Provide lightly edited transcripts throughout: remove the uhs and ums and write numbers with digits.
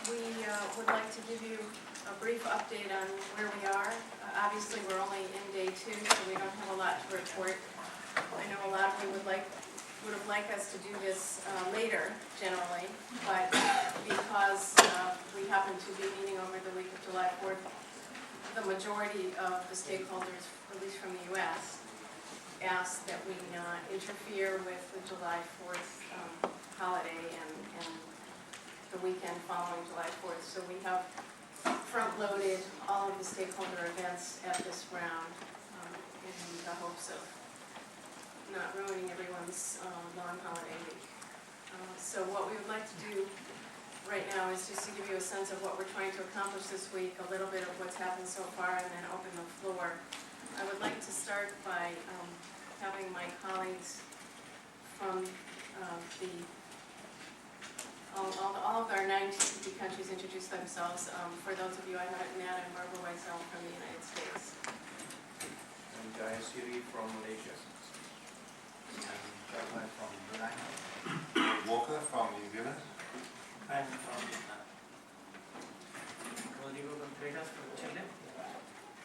We would like to give you a brief update on where we are. Obviously, we're only in day 2, so we don't have a lot to report. I know a lot of you would have liked us to do this later, generally, but because we happen to be meeting over the week of July 4th, the majority of the stakeholders, at least from the U.S., asked that we not interfere with the July 4th holiday and the weekend following July 4th. So we have front-loaded all of the stakeholder events at this round in the hopes of not ruining everyone's long holiday week. So what we would like to do right now is just to give you a sense of what we're trying to accomplish this week, a little bit of what's happened so far, and then open the floor. I would like to start by having my colleagues from all of our 9 TPP countries introduce themselves. For those of you I haven't met, I'm Barbara Weisel from the United States. I'm Jayasiri from Malaysia. I'm Chatman from Brunei. Walker from New Zealand. I'm from Vietnam. Rodrigo Contreras from Chile.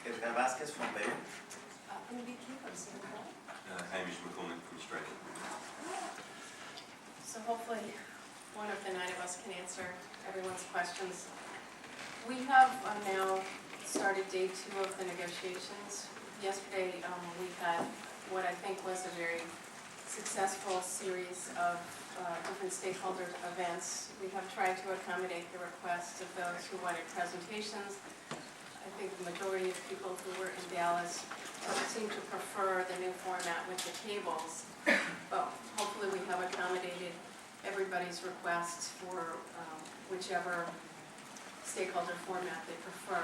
Edgar Vasquez from Peru. MVP from Singapore. Hamish McCormick from Australia. So hopefully one of the 9 of us can answer everyone's questions. We have now started day 2 of the negotiations. Yesterday we had what I think was a very successful series of different stakeholder events. We have tried to accommodate the requests of those who wanted presentations. I think the majority of people who were in Dallas seem to prefer the new format with the tables, but hopefully we have accommodated everybody's requests for whichever stakeholder format they prefer.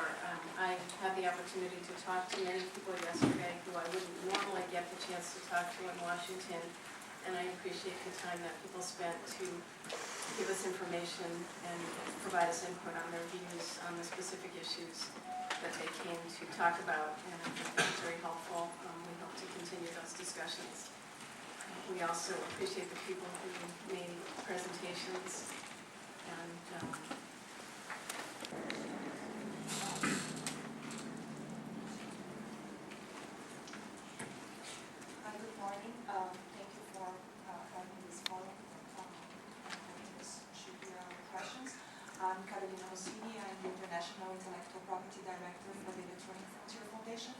I had the opportunity to talk to many people yesterday who I wouldn't normally get the chance to talk to in Washington, and I appreciate the time that people spent to give us information and provide us input on their views on the specific issues that they came to talk about, and I think that was very helpful. We hope to continue those discussions. We also appreciate the people who made presentations and Hi, good morning. Thank you for having this forum. This should be our questions. I'm Carolina Rossini. I'm the International Intellectual Property Director for the Electronic Frontier Foundation.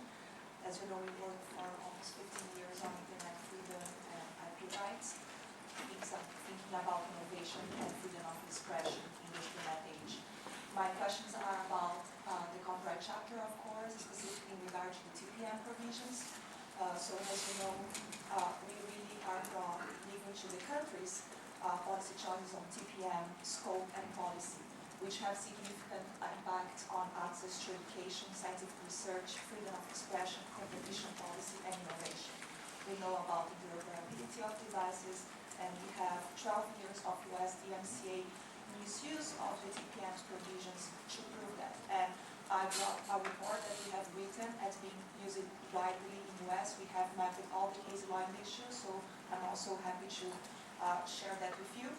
As you know, we work for almost 15 years on internet freedom and IP rights, thinking about innovation and freedom of expression in this internet age. My questions are about the copyright chapter, of course, specifically in regard to the TPM provisions. So as you know, we really are leaving to the countries policy choices on TPM, scope, and policy, which have significant impact on access to education, scientific research, freedom of expression, competition policy, and innovation. We know about the interoperability of devices, and we have 12 years of US DMCA misuse of the TPM's provisions to prove that. And I brought a report that we have written as being used widely in the US. We have mapped all the case law issues, so I'm also happy to share that with you.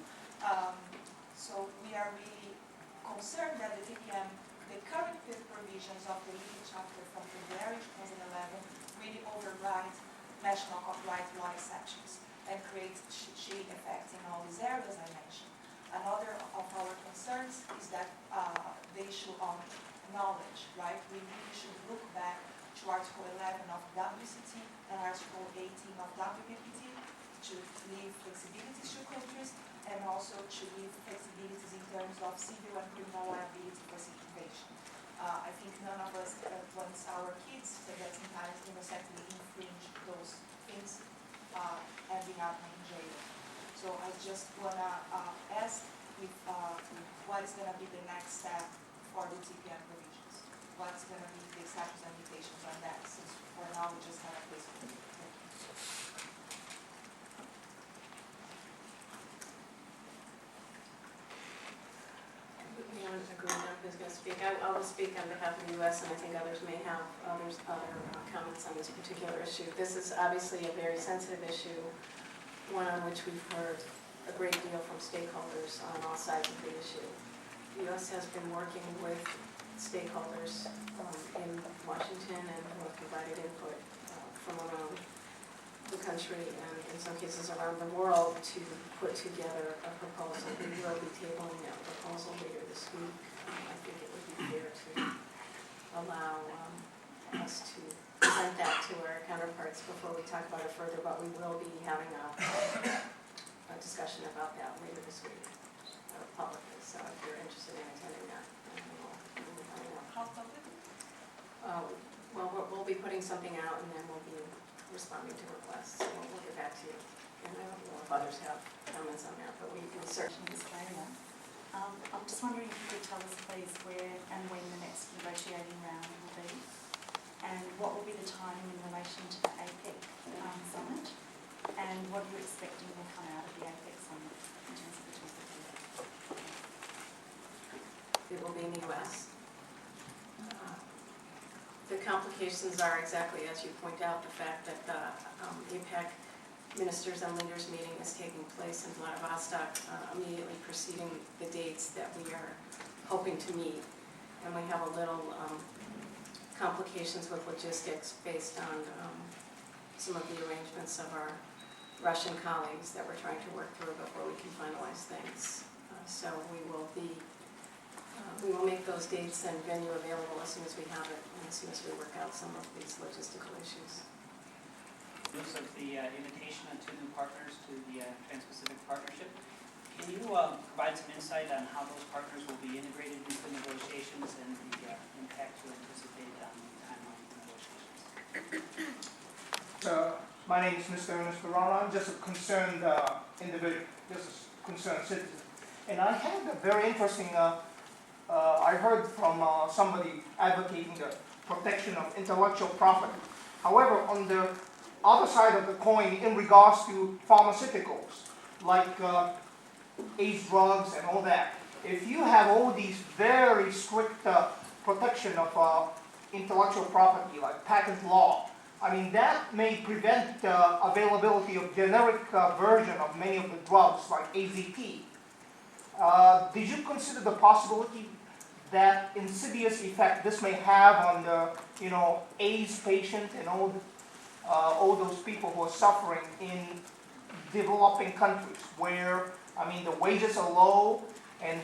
So we are really concerned that the TPM, the current provisions of the legal chapter from February 2011 really override national copyright law exceptions and create shading effects in all these areas I mentioned. Another of our concerns is that the issue on knowledge, right? We really should look back to Article 11 of WCT and Article 18 of WPPT to leave flexibilities to countries and also to leave flexibilities in terms of civil and criminal liability for situation. I think none of us wants our kids to get sometimes innocently infringe those things ending up in jail. So I just want to ask if what is going to be the next step for the TPM provisions? What's going to be the statutes and limitations on that, since for now we just have a placeholder. Who's going to speak? I will speak on behalf of the U.S. and I think others may have other comments on this particular issue. This is obviously a very sensitive issue, one on which we've heard a great deal from stakeholders on all sides of the issue. U.S. has been working with stakeholders in Washington and who have provided input from around the country and in some cases around the world to put together a proposal. We will be tabling that proposal later this week. I think it would be fair to allow us to present that to our counterparts before we talk about it further, but we will be having a discussion about that later this week publicly. So if you're interested in attending that, we'll be coming up. How public? Well, we'll be putting something out and then we'll be responding to requests. So we'll get back to you. And I don't know if others have comments on that, but we certainly. Disclaimer. I'm just wondering if you could tell us please where and when the next negotiating round will be, and what will be the timing in relation to the APEC summit, and what are you expecting will come out of the APEC summit in terms of the topic? It will be in the U.S. The complications are exactly as you point out, the fact that the APEC Ministers and Leaders meeting is taking place in Vladivostok immediately preceding the dates that we are hoping to meet. And we have a little complications with logistics based on some of the arrangements of our Russian colleagues that we're trying to work through before we can finalize things. So we will make those dates and venue available as soon as we have it and as soon as we work out some of these logistical issues. Looks like the invitation on 2 new partners to the Trans-Pacific Partnership. Can you provide some insight on how those partners will be integrated into the negotiations and the impact you anticipate on the timeline of the negotiations? My name is Mr. Ernest Ferrara. I'm just a concerned individual, just a concerned citizen. And I had a very interesting, I heard from somebody advocating the protection of intellectual property. However, on the other side of the coin, in regards to pharmaceuticals, like AIDS drugs and all that, if you have all these very strict protection of intellectual property, like patent law, I mean, that may prevent the availability of generic version of many of the drugs, like AZT. Did you consider the possibility that insidious effect this may have on the, AIDS patient and all those people who are suffering in developing countries where, I mean, the wages are low and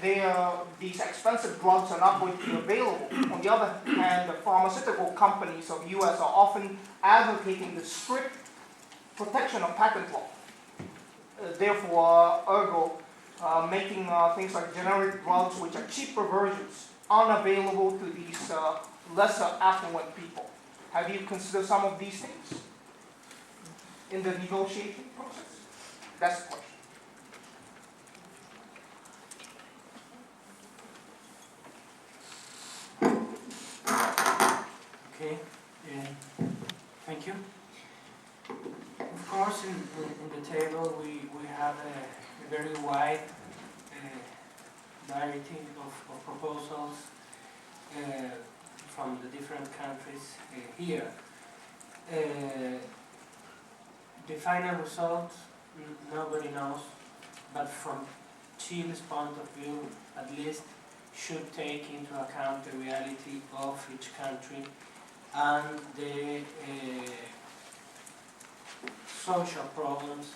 these expensive drugs are not going to be available. On the other hand, the pharmaceutical companies of the U.S. are often advocating the strict protection of patent law. Therefore, ergo, making things like generic drugs, which are cheaper versions, unavailable to these lesser affluent people. Have you considered some of these things in the negotiation process? That's the question. Okay, thank you. Of course, in the table we have a very wide variety of proposals from the different countries here. The final result, nobody knows, but from Chile's point of view, at least, should take into account the reality of each country and the social problems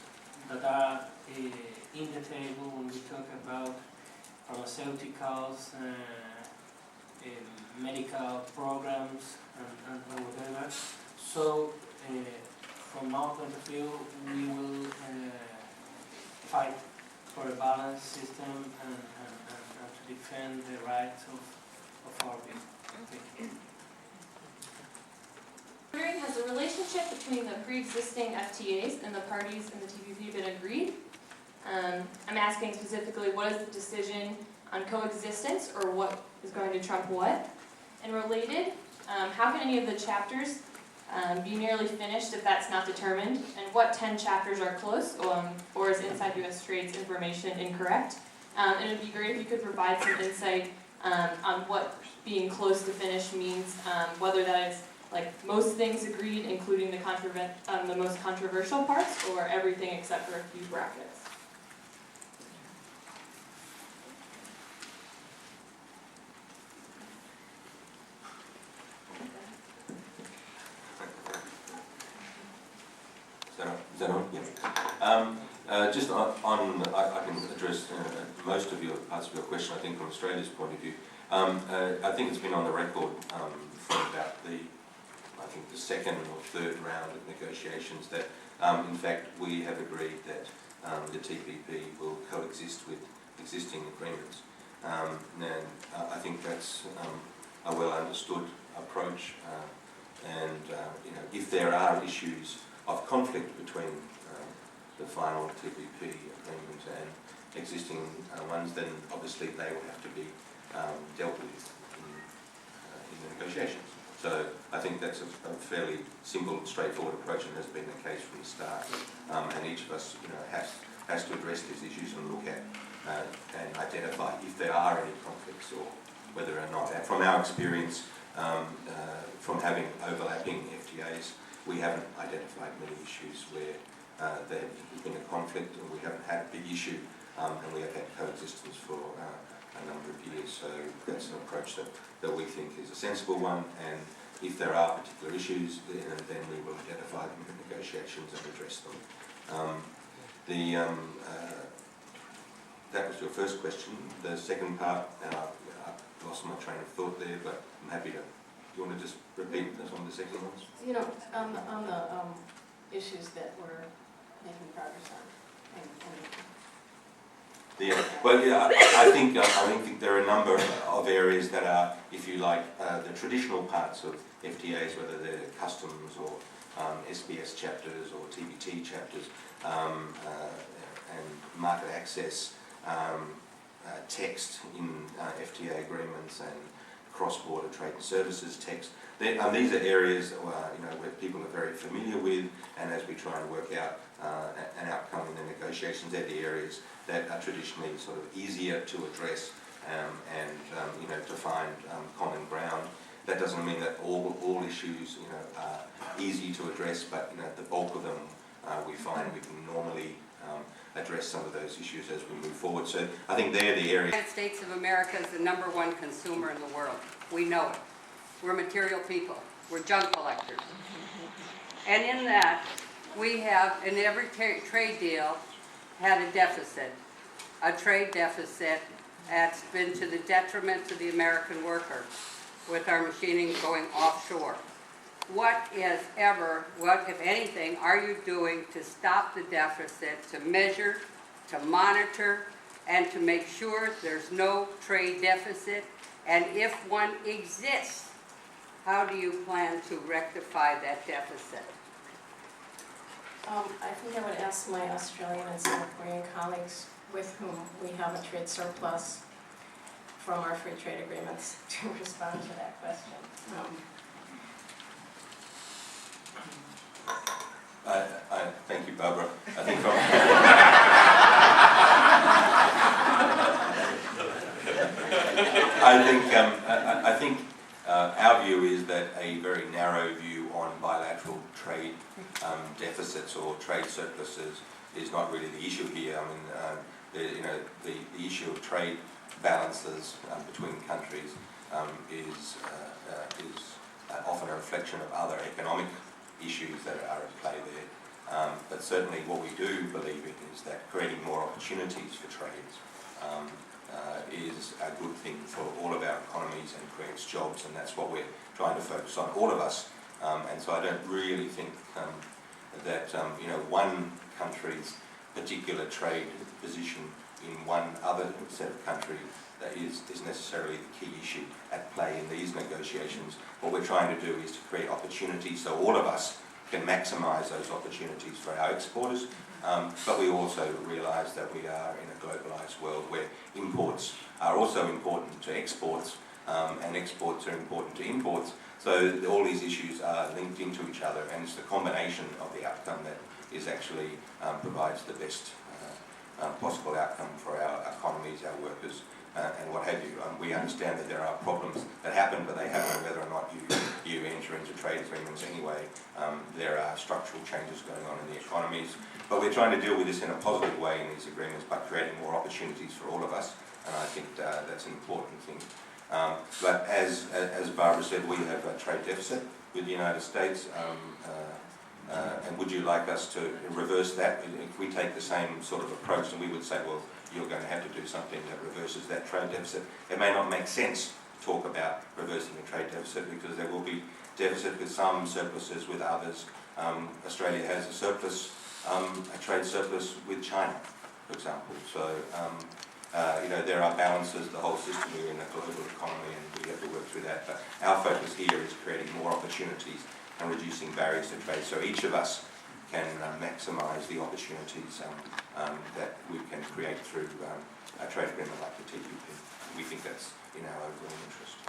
that are in the table when we talk about pharmaceuticals, medical programs, and whatever. So, from our point of view, we will fight for a balanced system and to defend the rights of our people. Thank you. Has the relationship between the pre-existing FTAs and the parties in the TPP been agreed? I'm asking specifically, what is the decision on coexistence, or what is going to trump what? And related, how can any of the chapters be nearly finished if that's not determined? And what 10 chapters are close, or is Inside U.S. Trade's information incorrect? And it would be great if you could provide some insight on what being close to finish means, whether that is like most things agreed, including the most controversial parts, or everything except for a few brackets. Just on I can address most of your parts of your question, I think, from Australia's point of view. I think it's been on the record from about I think the second or third round of negotiations that, in fact, we have agreed that the TPP will coexist with existing agreements. And I think that's a well understood approach. And if there are issues of conflict between the final TPP agreement and existing ones, then obviously they will have to be dealt with in the negotiations. So I think that's a fairly simple, straightforward approach, and has been the case from the start. And each of us, has to address these issues and look at and identify if there are any conflicts or whether or not. And from our experience, from having overlapping FTAs, we haven't identified many issues where there has been a conflict, and we haven't had a big issue, and we have had coexistence for a number of years. So that's an approach that we think is a sensible one, and if there are particular issues, then we will identify them in negotiations and address them. That was your first question. The second part, and I lost my train of thought there, but I'm happy to. Do you want to just repeat this on the second one? On the issues that we're making progress on. I think there are a number of areas that are, if you like, the traditional parts of FTAs, whether they're customs or SBS chapters or TBT chapters, and market access, text in FTA agreements, and cross-border trade and services text. These are areas where people are very familiar with, and as we try and work out an outcome in the negotiations, they're the areas that are traditionally sort of easier to address and to find common ground. That doesn't mean that all issues are easy to address, but the bulk of them we find we can normally address some of those issues as we move forward. So I think they're the areas. The United States of America is the #1 consumer in the world. We know it. We're material people. We're junk collectors. And in that, we have, in every trade deal, had a deficit. A trade deficit that's been to the detriment to the American worker, with our machining going offshore. What, if anything, are you doing to stop the deficit, to measure, to monitor, and to make sure there's no trade deficit? And if one exists, how do you plan to rectify that deficit? I think I would ask my Australian and South Korean colleagues with whom we have a trade surplus from our free trade agreements to respond to that question. Thank you, Barbara. I think from I think our view is that a very narrow view on bilateral trade deficits or trade surpluses is not really the issue here. I mean, the issue of trade balances between countries is often a reflection of other economic issues that are at play there. But certainly what we do believe in is that creating more opportunities for trades is a good thing for all of our economies and creates jobs, and that's what we're trying to focus on, all of us. And so I don't really think that one country's particular trade position in one other set of countries is necessarily the key issue at play in these negotiations. What we're trying to do is to create opportunities so all of us can maximise those opportunities for our exporters, but we also realise that we are in a globalised world where imports are also important to exports, and exports are important to imports. So all these issues are linked into each other, and it's the combination of the outcome that is actually provides the best possible outcome for our economies, our workers, and what have you. We understand that there are problems that happen, but they happen whether or not you enter into trade agreements anyway. There are structural changes going on in the economies, but we're trying to deal with this in a positive way in these agreements by creating more opportunities for all of us, and I think that's an important thing. But as Barbara said, we have a trade deficit with the United States. And would you like us to reverse that? If we take the same sort of approach, and we would say, well, you're going to have to do something that reverses that trade deficit. It may not make sense to talk about reversing a trade deficit because there will be deficit with some, surpluses with others. Australia has a surplus, a trade surplus with China, for example. So, there are balances, the whole system, we're in a global economy and we have to work through that. But our focus here is creating more opportunities and reducing barriers to trade. So each of us can maximise the opportunities that we can create through a trade agreement like the TPP. We think that's in our overall interest.